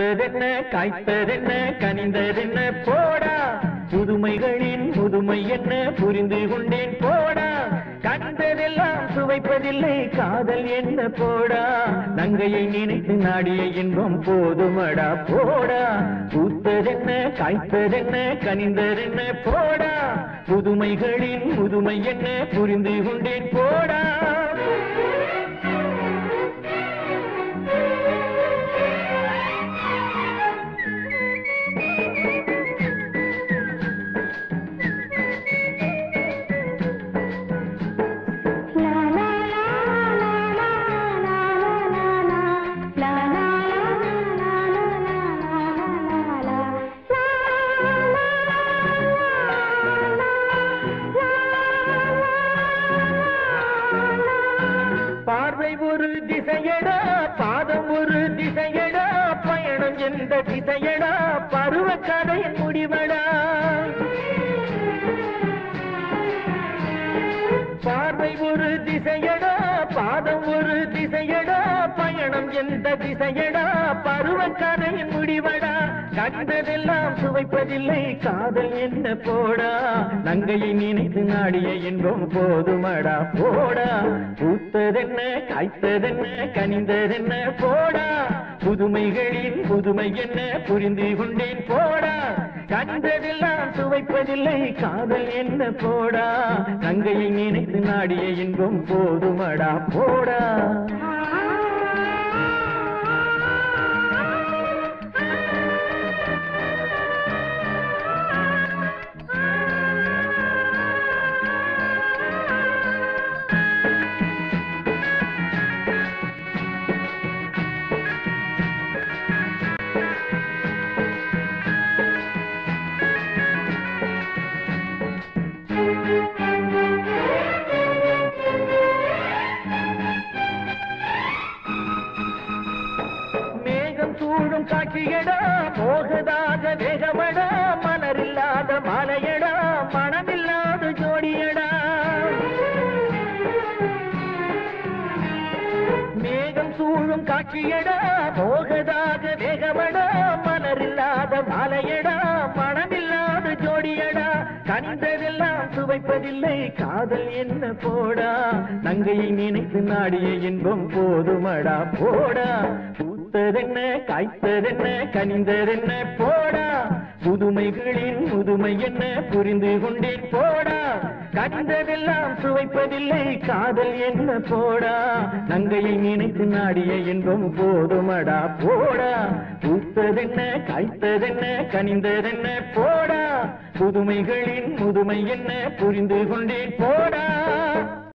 பூத்ததென்ன காய்த்ததென்ன கனிந்ததென்ன போடா, புதுமைகளின் முதுமை என்ன புரிந்து கொண்டேன் போடா, கண்டதெல்லாம் சுவைப்பதில்லை காதல் என்ன போடா, நங்கையை நினைத்து நாடிய இன்பம் போதுமடா போடா, பூத்ததென்ன காய்த்ததென்ன கனிந்ததென்ன போடா, புதுமைகளின் முதுமை என்ன புரிந்து கொண்டேன் போடா. பார்வை ஒரு திசையடா, பாதம் ஒரு திசையடா, பயணம் எந்த திசையடா, பருவ கதையின் முடிவடா. பார்வை ஒரு திசையடா, பாதம் ஒரு திசையடா, பயணம் எந்த திசையடா, பருவ கதையின் முடிவடா, கண்டதெல்லாம் சுவைப்பதில்லை காதல் என்ன போடா, நங்கையை நினைத்து நாடிய இன்பம் போதுமடா போடா, பூத்ததென்ன காய்த்ததென்ன கனிந்ததென்ன போடா, புதுமைகளின் புதுமை என்ன புரிந்து கொண்டேன் போடா, கண்டதெல்லாம் சுவைப்பதில்லை காதல் என்ன போடா, நங்கையை நினைத்து நாடிய இன்பம் போதுமடா போடா. சூழும் காட்சியடா, போகதாக வேகமடா, மலரில்லாத மாலையடா, மனமில்லாத ஜோடியடா. மேகம் சூழும் காட்சியடா, போகதாக வேகமடா, மலரில்லாத மாலையடா, மனமில்லாத ஜோடியடா, கனிந்ததெல்லாம் சுவைப்பதில்லை காதல் என்ன போடா, நங்கையை நினைத்து நாடிய இன்பம் போதுமடா போடா, பூத்ததென்ன காய்த்ததென்ன கனிந்ததென்ன போடா, புதுமைகளின் முதுமை என்ன புரிந்து கொண்டேன் போடா, கண்டதெல்லாம் சுவைப்பதில்லை காதல் என்ன போடா, நங்கையை நினைத்து நாடிய இன்பம் போதுமடா போடா, பூத்ததென்ன காய்த்ததென்ன கனிந்ததென்ன போடா, புதுமைகளின் முதுமை என்ன புரிந்து கொண்டேன் போடா.